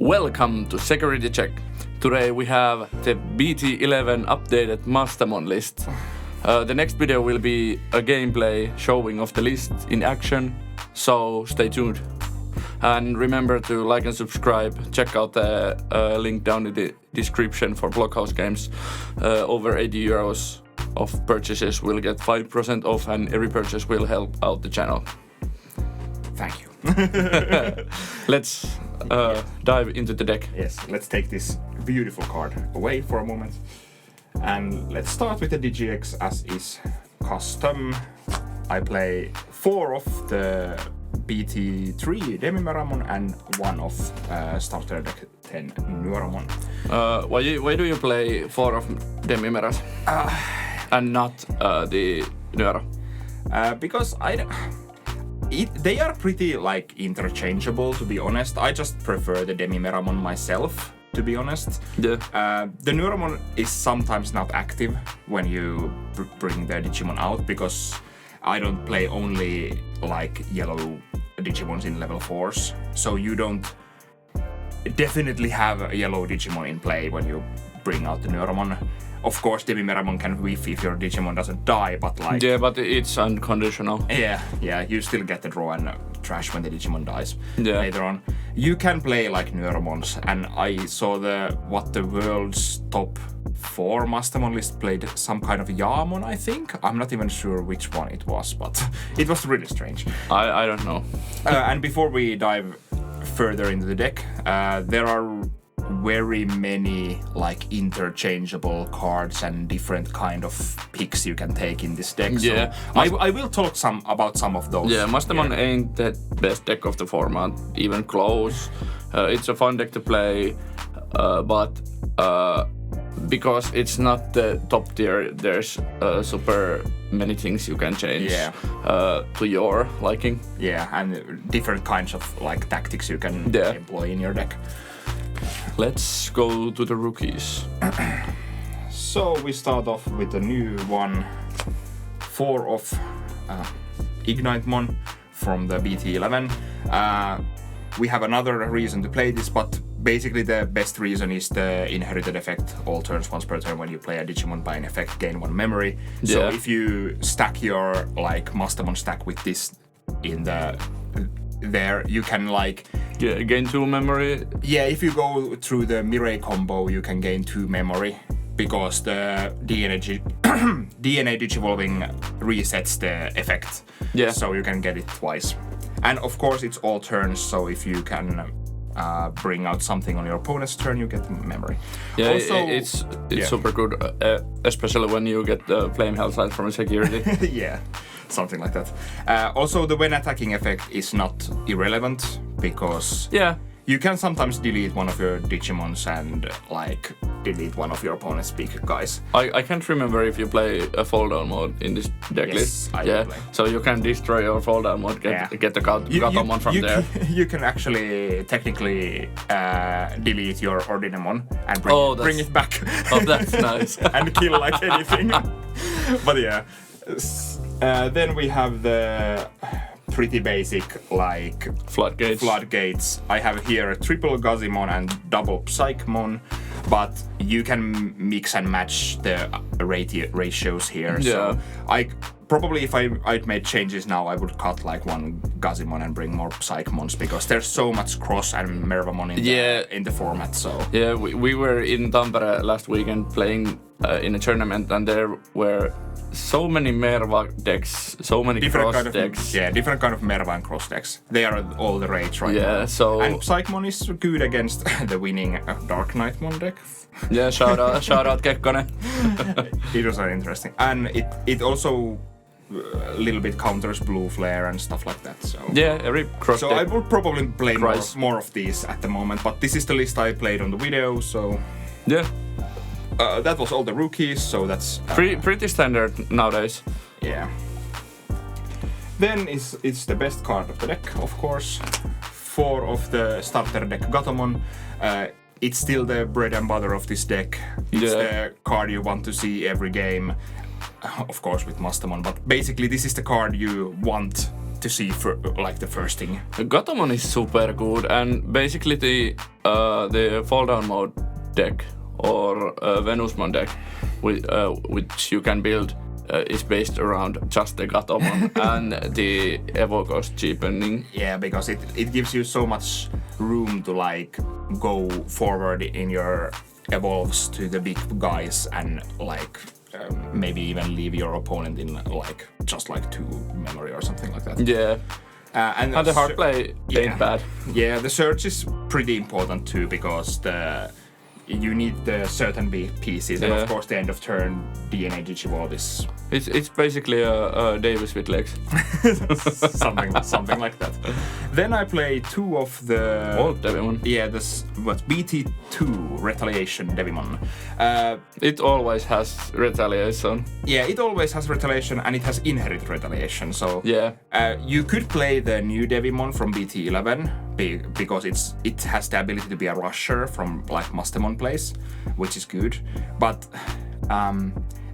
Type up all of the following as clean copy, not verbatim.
Welcome to Security Check. Today we have the BT11 updated Mastemon list. The next video will be a gameplay showing of the list in action, so stay tuned. And remember to like and subscribe. Check out the link down in the description for Blockhouse Games. Over 80 euros of purchases will get 5% off, and every purchase will help out the channel. Thank you. Let's dive into the deck. Yes, let's take this beautiful card away for a moment. And let's start with the DGX as is custom. I play 4 of the BT3 Demimeramon and 1 of starter deck 10 Neuramon. Why do you play 4 of Demimeras and not the Neuro? Because they are pretty like interchangeable, to be honest. I just prefer the Demimeramon myself, to be honest. Yeah. The Neuramon is sometimes not active when you bring the Digimon out, because I don't play only like yellow Digimons in level 4s, so you don't definitely have a yellow Digimon in play when you bring out the Neuramon. Of course, Demimeramon can whiff if your Digimon doesn't die, but like... Yeah, but it's unconditional. Yeah, you still get the draw and trash when the Digimon dies later on. You can play like Neuramons, and I saw what the world's top 4 Mastemon list played some kind of Yamon, I think. I'm not even sure which one it was, but it was really strange. I don't know. And before we dive further into the deck, there are very many like interchangeable cards and different kind of picks you can take in this deck. Yeah. So I will talk about some of those. Yeah, Mastemon ain't the best deck of the format, even close. It's a fun deck to play, but because it's not the top tier, there's super many things you can change to your liking. Yeah, and different kinds of like tactics you can employ in your deck. Let's go to the rookies. So we start off with the new one, 4 of Ignitemon from the BT11. We have another reason to play this, but basically the best reason is the inherited effect. All turns once per turn when you play a Digimon by an effect, gain 1 memory. So if you stack your like Mastemon stack with this in there, you can like... Yeah, gain 2 memory. Yeah, if you go through the Mirai combo, you can gain 2 memory, because the DNA Digivolving resets the effect. Yeah. So you can get it twice. And of course it's all turns, so if you can bring out something on your opponent's turn, you get memory. Yeah, also, it's super good, especially when you get the flame hellside from security. Yeah, something like that. Also, the when attacking effect is not irrelevant, because you can sometimes delete one of your Digimons and like delete one of your opponent's big guys. I can't remember if you play a fall down mode in this deck list. I play. So you can destroy your fall down mode, get the Gatomon from there. You can actually technically delete your Ordinamon and bring it back. Oh, that's nice. And kill like anything. But yeah. Then we have the pretty basic like floodgates. I have here a triple Gazimon and double Psychmon, but you can mix and match the ratios here. Yeah. So I probably, if I'd made changes now, I would cut like 1 Gazimon and bring more Psychmons, because there's so much Cross and Mervamon in the format. So yeah, we were in Tampere last weekend playing in a tournament, and there were so many Merva decks, so many different Cross decks. Different kind of Merva and Cross decks. They are all the rage right now. Yeah, so... And Psychmon is good against the winning Dark Knightmon deck. Yeah, shout out Kekkonen. It was very interesting. And it also a little bit counters Blue Flare and stuff like that. So yeah, every Cross deck. So I would probably play more of these at the moment, but this is the list I played on the video, so... Yeah. That was all the rookies, so that's... pretty standard nowadays. Yeah. Then it's the best card of the deck, of course. 4 of the starter deck Gatomon. It's still the bread and butter of this deck. It's the card you want to see every game. Of course with Mastemon, but basically this is the card you want to see for like the first thing. Gatomon is super good, and basically the fall down mode deck or Venusmon deck, which you can build, is based around just the Gatomon and the Evo cost cheapening. Yeah, because it gives you so much room to like go forward in your evolves to the big guys and like maybe even leave your opponent in like just like 2 memory or something like that. Yeah. And the hard play ain't bad. Yeah, the search is pretty important too because you need the certain pieces, and of course the end of turn DNA Digivolve is... It's basically a Davis with legs. something like that. Then I play 2 of the... Old Devimon. Yeah, BT2 Retaliation Devimon. It always has retaliation. Yeah, it always has retaliation, and it has inherit retaliation, so... Yeah. You could play the new Devimon from BT11, because it has the ability to be a rusher from like Mastemon plays, which is good. But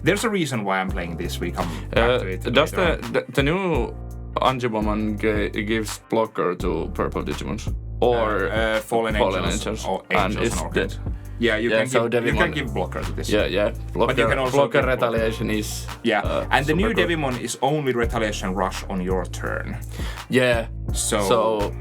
there's a reason why I'm playing this. We come back to it. Does the new Angemon gives blocker to purple Digimons or fallen angels or angels and orchids? Yeah, you can give blocker to this. Yeah. But you can also blocker retaliation is and the new good. Devimon is only retaliation rush on your turn. Yeah. So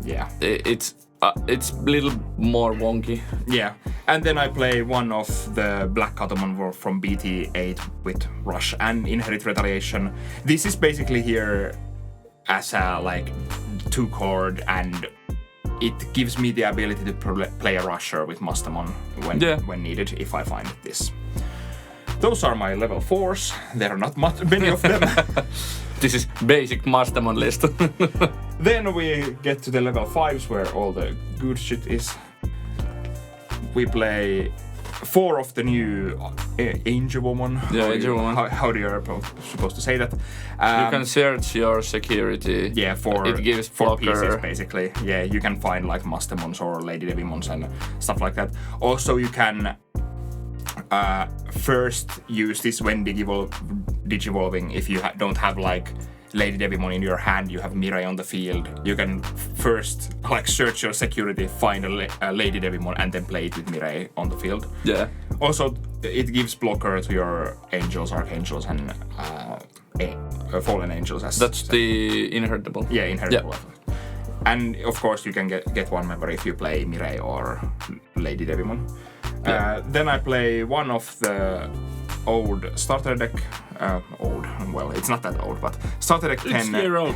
yeah, it's a little more wonky. Yeah, and then I play one of the Black Gatomon from BT8 with Rush and Inherit Retaliation. This is basically here as a like 2-chord, and it gives me the ability to play a Rusher with Mastemon when needed, if I find this. Those are my level 4s. There are not many of them. This is basic Mastemon list. Then we get to the level 5s where all the good shit is. We play 4 of the new Angelwomon. Yeah, Angelwomon. How do you supposed to say that? You can search your security. Yeah, it gives 4 pieces basically. Yeah, you can find like Mastemons or Lady Devimons and stuff like that. Also, you can first use this when digivolving. If you don't have like Lady Devimon in your hand, you have Mirai on the field. You can first like search your security, find a Lady Devimon, and then play it with Mirai on the field. Yeah. Also, it gives blocker to your angels, archangels, and fallen angels. That's the inheritable. Yeah, inheritable. Yeah. And of course, you can get 1 member if you play Mirai or Lady Devimon. Yeah. Then I play one of the old starter deck. Well, it's not that old, but starter deck 10. It's a year old.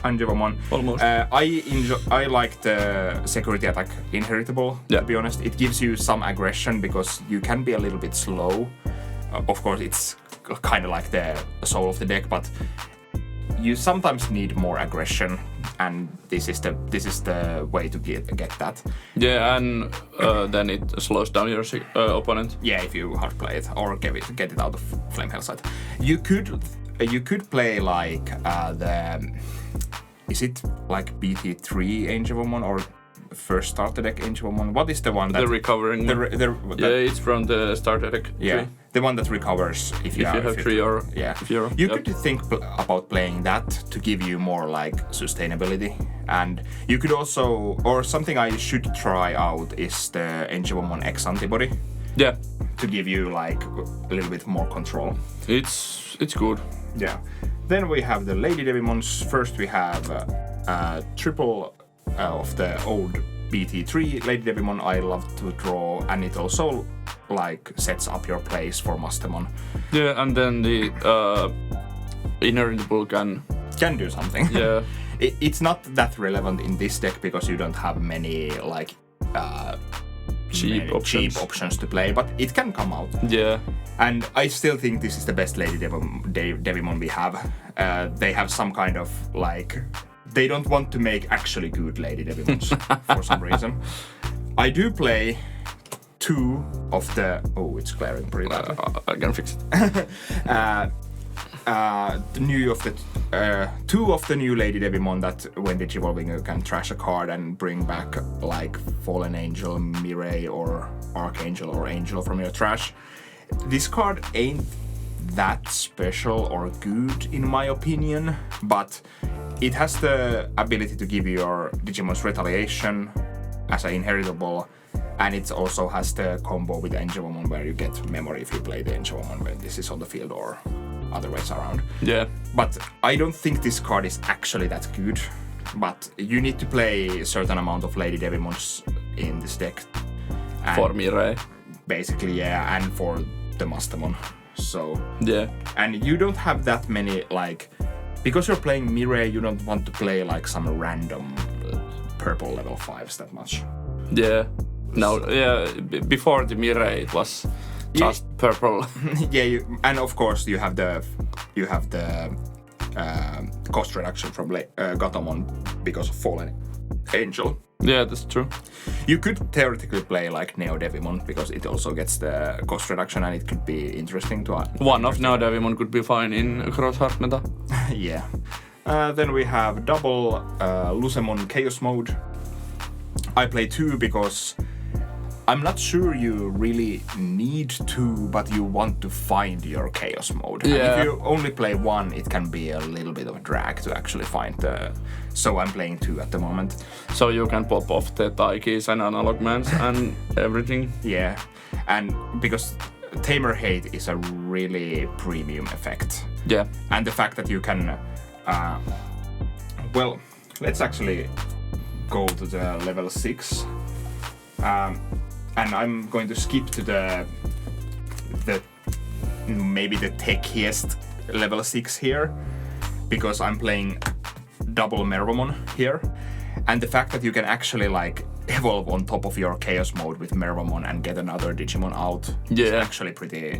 Angelwomon. Almost. I like the security attack inheritable. Yeah. To be honest, it gives you some aggression because you can be a little bit slow. Of course, it's kind of like the soul of the deck, but you sometimes need more aggression, and this is the way to get that. Yeah, and then it slows down your opponent. Yeah, if you hard play it or get it out of Flame Hellside. You could play like is it like BT3 Angelwomon or first starter deck Angelwomon? What is the one that... The recovering one. Yeah, it's from the starter deck. Yeah, 3. The one that recovers if you have 3 or... Yeah. If you're, you could think about playing that to give you more like sustainability. And you could also... Or something I should try out is the Angelwomon X antibody. Yeah. To give you like a little bit more control. It's good. Yeah. Then we have the Lady Devimons. First we have triple... of the old BT3 Lady Devimon I love to draw, and it also like sets up your plays for Mastemon. Yeah, and then the inheritable can do something. Yeah. It's not that relevant in this deck because you don't have many like cheap options to play, but it can come out. Yeah. And I still think this is the best Lady Devimon we have. They have some kind of like... They don't want to make actually good Lady Devimons for some reason. I do play 2 of the... Oh, it's glaring pretty badly. I can fix it. Two of the new Lady Devimon that when digivolving you can trash a card and bring back like Fallen Angel, Mirai, or Archangel or Angel from your trash. This card ain't that special or good in my opinion, but it has the ability to give your Digimon's retaliation as an inheritable, and it also has the combo with Enjavomon where you get memory if you play the Enjavomon when this is on the field or other ways around. Yeah. But I don't think this card is actually that good. But you need to play a certain amount of Lady Devimons in this deck. And For Mirai. basically, yeah, and for the Mastemon. So yeah, and you don't have that many, like, because you're playing Mirai, you don't want to play like some random purple level 5s that much. Yeah. No, yeah, before the Mirai it was just purple. Yeah, and of course you have the cost reduction from Gatomon because of Fallen Angel. Yeah, that's true. You could theoretically play like Neo Devimon because it also gets the cost reduction and it could be interesting to... One of Neo Devimon could be fine in cross-hard meta. Yeah. Then we have double Lucemon Chaos Mode. I play 2 because I'm not sure you really need to, but you want to find your Chaos Mode. Yeah. And if you only play 1, it can be a little bit of a drag to actually find the... So I'm playing 2 at the moment. So you can pop off the Taikis and Analog Mans and everything. Yeah, and because Tamer Hate is a really premium effect. Yeah. And the fact that you can... well, let's actually go to the level 6. And I'm going to skip to the maybe the techiest level 6 here, because I'm playing double Mervamon here, and the fact that you can actually like evolve on top of your Chaos Mode with Mervamon and get another Digimon out is actually pretty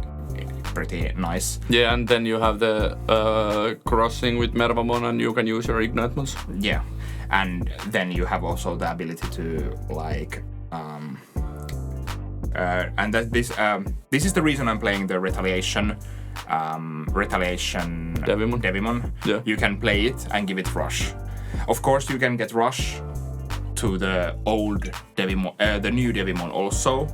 nice. Yeah, and then you have the crossing with Mervamon and you can use your Ignitmons. Yeah, and then you have also the ability to like and that this is the reason I'm playing the Retaliation Devimon. Yeah. You can play it and give it Rush. Of course, you can get Rush to the old Devimon, the new Devimon also,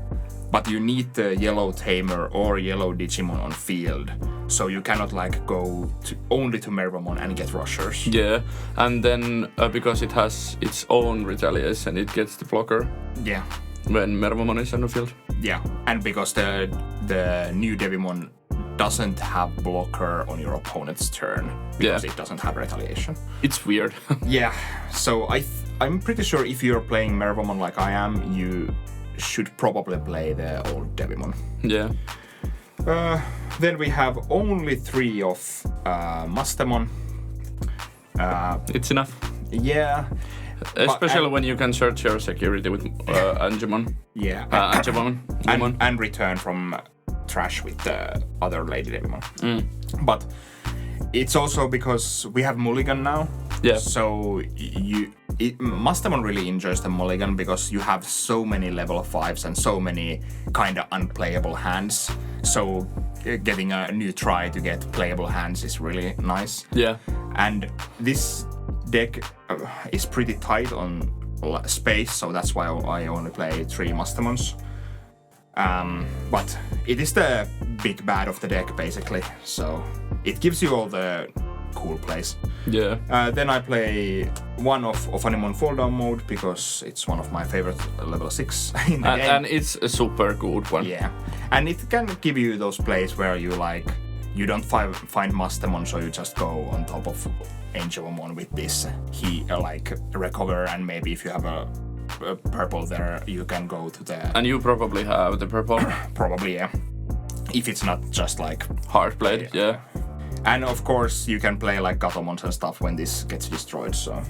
but you need the yellow Tamer or yellow Digimon on field, so you cannot like go only to Mervamon and get Rushers. Yeah, and then because it has its own retaliation, it gets the blocker. Yeah. When Mervamon is on the field. Yeah, and because the new Devimon doesn't have blocker on your opponent's turn because it doesn't have retaliation. It's weird. Yeah, so I'm pretty sure if you're playing Mervamon like I am, you should probably play the old Devimon. Yeah. Then we have only 3 of Mastemon. It's enough. Yeah. Especially when you can search your security with Angemon. Yeah. Angemon. And return from trash with the other Lady Devimon. But it's also because we have Mulligan now. Yeah. So Mastemon really enjoys the Mulligan because you have so many level 5s and so many kind of unplayable hands. So getting a new try to get playable hands is really nice. Yeah. And this deck is pretty tight on space, so that's why I only play 3 Mastemons. But it is the big bad of the deck, basically, so it gives you all the cool plays. Yeah. Then I play 1 of Anemon Fall Down mode because it's one of my favorite level 6 in the game. And it's a super good one. Yeah, and it can give you those plays where you like you don't find Mastemon, so you just go on top of Angelomon with this. He like recover, and maybe if you have a purple there, you can go to the... And you probably have the purple. Probably, yeah. If it's not just like... Hard played, yeah. And of course, you can play like Gatomons and stuff when this gets destroyed, so...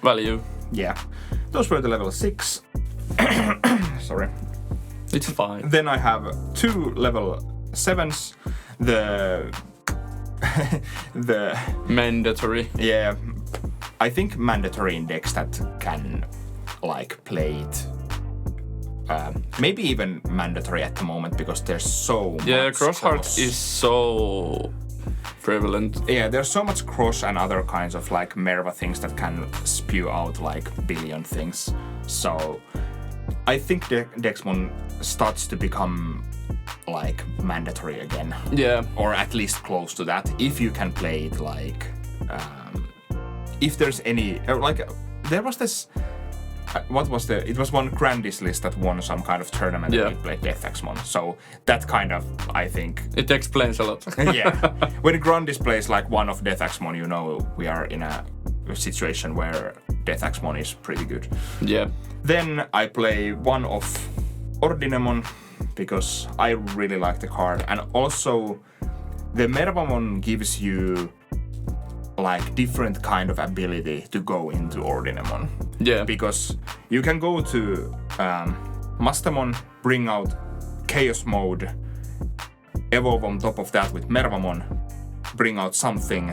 Value. Yeah. Those were the level 6. Sorry. It's fine. Then I have 2 level 7s. The mandatory. Yeah, I think mandatory in decks that can like play it. Maybe even mandatory at the moment because there's so much. Yeah, cross-heart is so prevalent. Yeah, there's so much cross and other kinds of like Merva things that can spew out like billion things. So I think the Dexmon starts to become like mandatory again. Yeah. Or at least close to that, if you can play it like if there's any there was this. What was it was one Grandis list that won some kind of tournament and we played Deathxmon. So that kind of, I think... It explains a lot. Yeah. When Grandis plays like one of Deathxmon, you know we are in a situation where Deathxmon is pretty good. Yeah. Then I play one of Ordinamon because I really like the card. And also the Mervamon gives you like different kind of ability to go into Ordinamon. Yeah. Because you can go to Mastemon, bring out Chaos Mode, evolve on top of that with Mervamon, bring out something,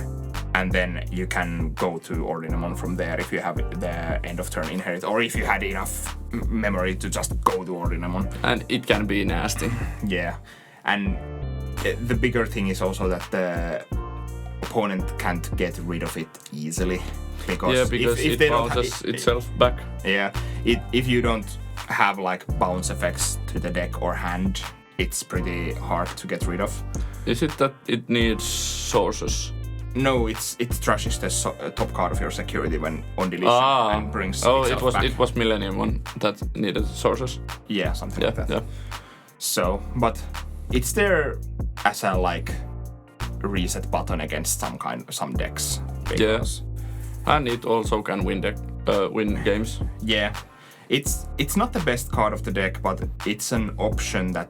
and then you can go to Ordinamon from there if you have the end of turn inherit, or if you had enough memory to just go to Ordinamon. And it can be nasty. Yeah. And the bigger thing is also that the opponent can't get rid of it easily. Because if it bounces itself back. Yeah, if you don't have like bounce effects to the deck or hand, it's pretty hard to get rid of. Is it that it needs sources? No, it trashes the top card of your security when on deletion and brings itself back. It was Millennium one that needed sources. Yeah, something like that. Yeah. So, but it's there as a like reset button against some decks. Yes. And it also can win games. Yeah, it's not the best card of the deck, but it's an option that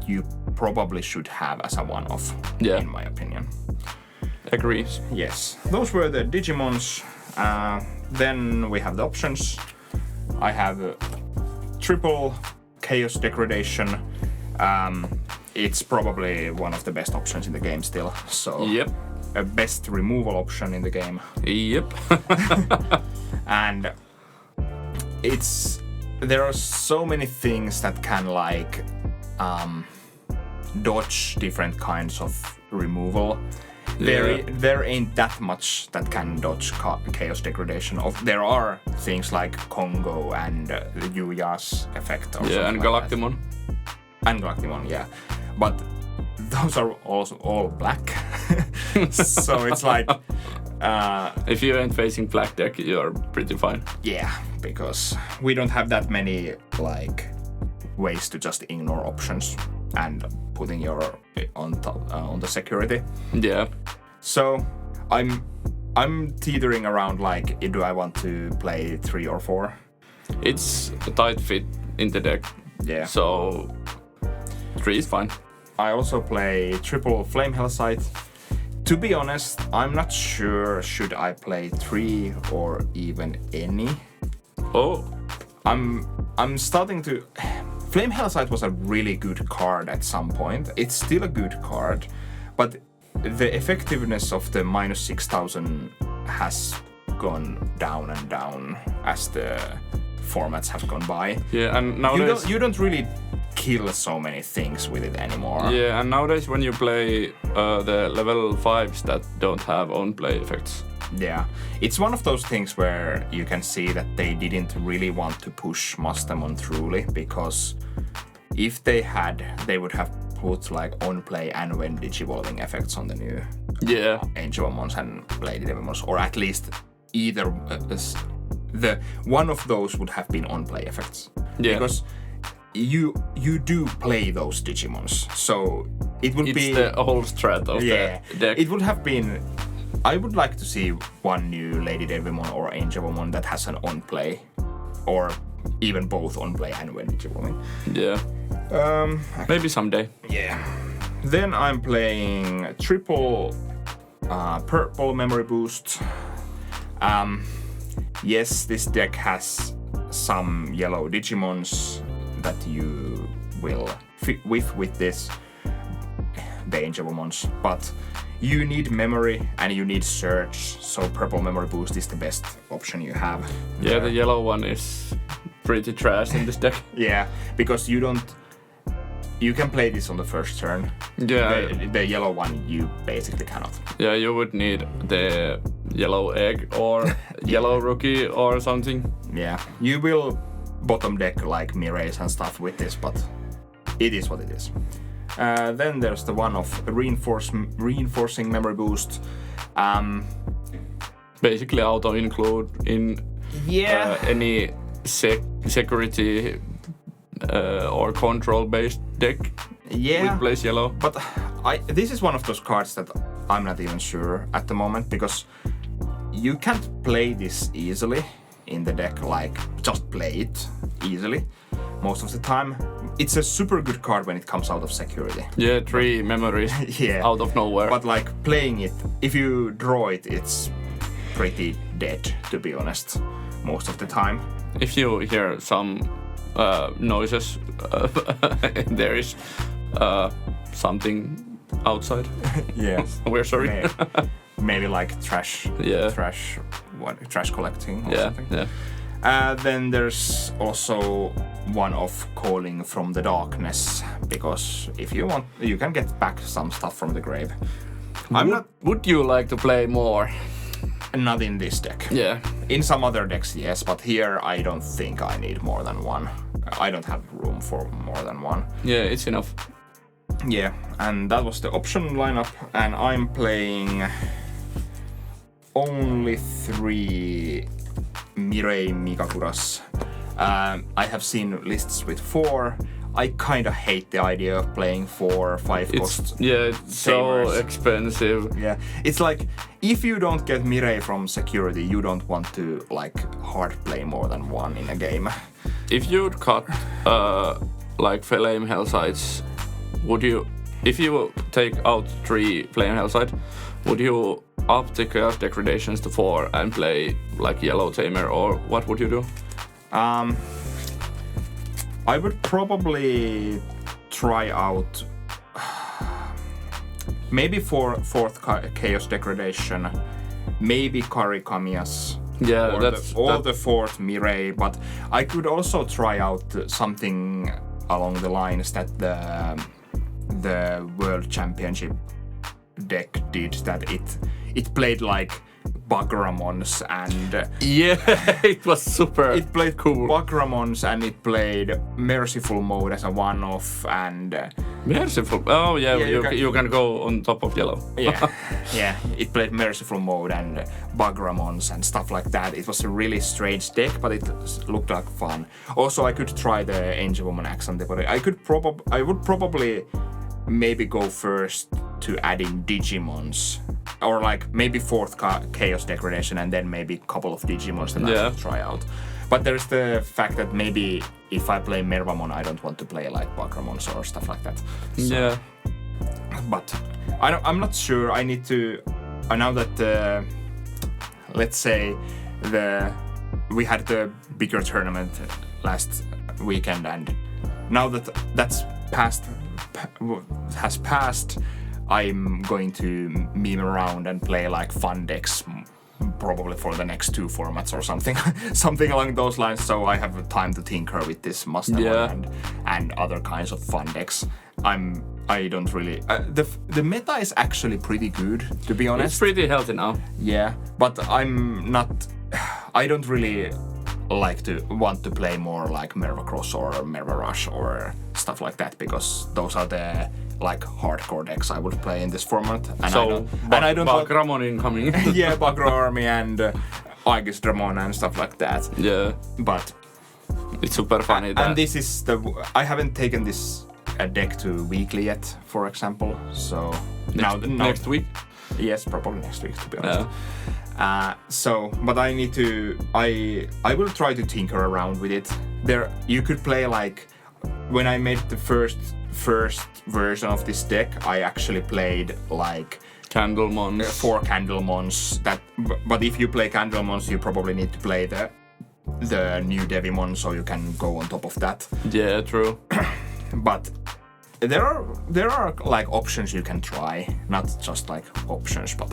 you probably should have as a one-off, in my opinion. Agrees. Yes, those were the Digimons. Then we have the options. I have triple Chaos Degradation. It's probably one of the best options in the game still. So. Yep. A best removal option in the game. Yep. And there are so many things that can like dodge different kinds of removal. There ain't that much that can dodge Chaos Degradation. There are things like Congo and the Yuya's effect. Or and Galactimon. And Galactimon, yeah. But those are also all black. So it's like... if you ain't facing black deck, you're pretty fine. Yeah, because we don't have that many like ways to just ignore options and putting your on the security. Yeah. So I'm teetering around like, do I want to play 3 or 4? It's a tight fit in the deck. Yeah. So 3 is fine. I also play triple Flame Hellsite. To be honest, I'm not sure should I play 3 or even any. Oh. I'm starting to... Flame Hellsite was a really good card at some point. It's still a good card, but the effectiveness of the minus 6,000 has gone down and down as the formats have gone by. Yeah, and nowadays... You don't really kill so many things with it anymore. Yeah, and nowadays when you play the level 5s that don't have own play effects. Yeah, it's one of those things where you can see that they didn't really want to push Mastemon truly, because if they had, they would have put like on play and when digivolving effects on the new Angelmons and Lady Devilmons, or at least either the one of those would have been on play effects. Yeah. Because you do play those Digimons, so it would be the whole strat of the deck. It would have been. I would like to see one new Lady Devilmon or Angelmon that has an on play, or even both on play and when Digivolving. Yeah. Maybe someday. Yeah. Then I'm playing triple purple memory boost. Yes, this deck has some yellow Digimons that you will whiff with this, the Angelmons, but you need memory and you need search, so purple memory boost is the best option you have. Yeah, the yellow one is pretty trash in this deck. Yeah, because you can play this on the first turn. Yeah. The yellow one you basically cannot. Yeah, you would need the yellow egg or yellow rookie or something. Yeah, you will bottom deck like Miraes and stuff with this, but it is what it is. Then there's the one of reinforcing memory boost. basically auto include in any security or control based deck. Which plays yellow. But this is one of those cards that I'm not even sure at the moment, because you can't play this easily in the deck, like just play it easily most of the time. It's a super good card when it comes out of security. Yeah, 3 memories out of nowhere. But like playing it, if you draw it, it's pretty dead, to be honest, most of the time. If you hear some noises, there is something outside. Yes. We're sorry. Maybe like trash collecting or something. Yeah. Then there's also one of Calling from the Darkness, because if you want, you can get back some stuff from the grave. Would you like to play more? Not in this deck. Yeah. In some other decks, yes, but here I don't think I need more than one. I don't have room for more than one. Yeah, it's enough. Yeah, and that was the option lineup, and I'm playing only 3 Mirei Mikakuras. I have seen lists with 4. I kind of hate the idea of playing 4 or 5 cost. Yeah, it's so expensive. Yeah, it's like if you don't get Mirei from security, you don't want to like hard play more than one in a game. If you'd cut like Flame Hellsides, would you? If you take out 3 Flame Hellside, would you up the Chaos Degradations to 4 and play like Yellow Tamer, or what would you do? I would probably try out maybe for 4th Chaos Degradation, maybe Karikamias. Yeah, or the 4th Mirei, but I could also try out something along the lines that the World Championship deck did, that it played like Bagramons and it was super. It played cool Bagramons, and it played Merciful mode as a one-off, and Merciful. Oh yeah, you can go on top of yellow. yeah, it played Merciful mode and Bagramons and stuff like that. It was a really strange deck, but it looked like fun. Also, I could try the Angel Woman Axe Antibody. I would probably maybe go first to adding Digimons, or like maybe 4th Chaos Degradation, and then maybe a couple of Digimons that I could try out. But there's the fact that maybe if I play Mervamon, I don't want to play like Bagramons or stuff like that. So, but I'm not sure. I need to. Now that let's say we had the bigger tournament last weekend, and now that has passed, I'm going to meme around and play like fun decks, probably for the next 2 formats or something, something along those lines. So I have time to tinker with this Mastemon and other kinds of fun decks. I don't really. The meta is actually pretty good, to be honest. It's pretty healthy now. Yeah, but I'm not. I don't really want to play more like Merva Cross or Merva Rush or stuff like that, because those are the like hardcore decks I would play in this format. And I don't Bagramon incoming. Yeah, Bagro Army and Aegis Dramon and stuff like that. Yeah, but it's super funny. And this is I haven't taken this deck to weekly yet, for example. So next week. Yes, probably next week, to be honest. But I need to. I will try to tinker around with it. You could play like when I made the first version of this deck, I actually played like Candlemons. 4 Candlemons. But if you play Candlemons, you probably need to play the new Devimon, so you can go on top of that. Yeah, true. But there are like options you can try, not just like options, but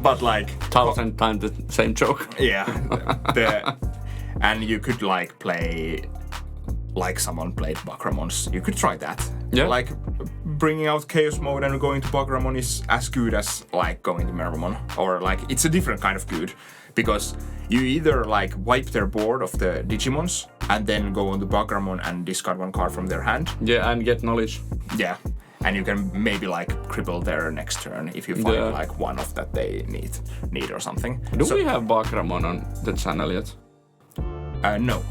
but like 1,000 times the same joke. Yeah, and you could like play like someone played Bagramons. You could try that. Yeah. Like bringing out Chaos mode and going to Bagramon is as good as like going to Mervamon, or like it's a different kind of good, because you either like wipe their board of the Digimons and then go on to Bagramon and discard 1 card from their hand. Yeah, and get knowledge. Yeah. and you can maybe like cripple their next turn if you find like one of that they need or something. Do we have Bagramon on the channel yet? No.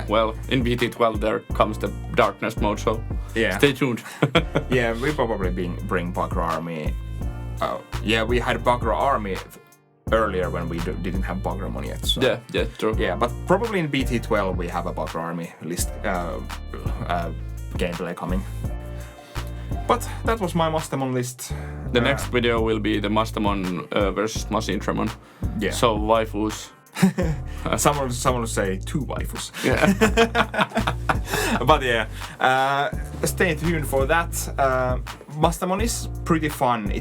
Well, in BT12 there comes the darkness mode, so stay tuned. Yeah, we probably bring Bagra Army. We had Bagra Army earlier when we didn't have Bagramon yet. So. Yeah, true. Yeah, but probably in BT12 we have a Bagra Army list gameplay coming. But that was my Mastemon list. The next video will be the Mastemon versus Masintramon. Yeah. So waifus. Someone will say 2 waifus. Yeah. But stay tuned for that. Mastemon is pretty fun.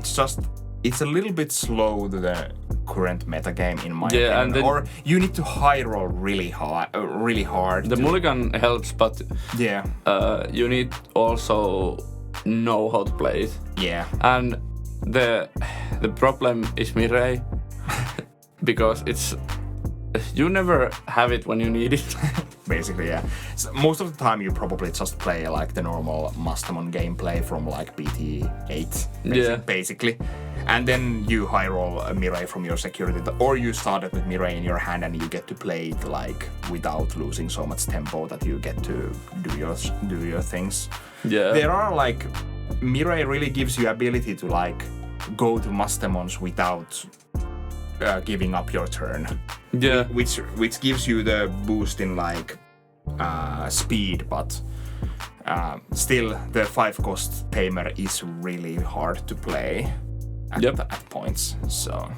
It's a little bit slow to the current meta game in my opinion. Or you need to high roll really hard. The mulligan helps, but you need also know how to play it. Yeah. And the problem is Mirai because you never have it when you need it. Basically, yeah. So most of the time you probably just play like the normal Mastemon gameplay from like BT8 basically. And then you high roll a Mirai from your security, or you started with Mirai in your hand and you get to play it like without losing so much tempo that you get to do your things. Yeah. There are like Mirai really gives you ability to like go to Mastemons without giving up your turn. Yeah. Which gives you the boost in like speed, but still the 5-cost Tamer is really hard to play at points. So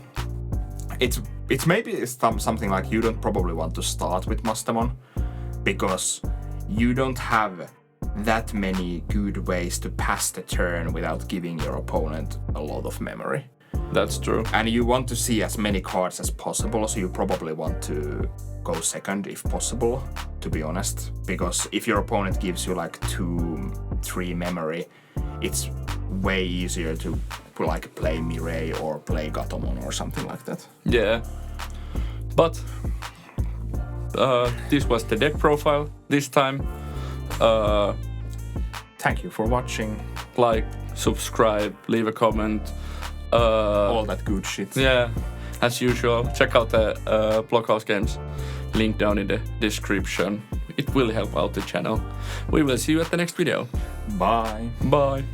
it's maybe something like you don't probably want to start with Mastemon because you don't have that many good ways to pass the turn without giving your opponent a lot of memory. That's true. And you want to see as many cards as possible, so you probably want to go second if possible, to be honest. Because if your opponent gives you like 2-3 memory, it's way easier to like play Mirai or play Gatomon or something like that. Yeah. But this was the deck profile this time. Thank you for watching. Like, subscribe, leave a comment. All that good shit. Yeah, as usual, check out the Blockhouse Games link down in the description. It will help out the channel. We will see you at the next video. Bye. Bye.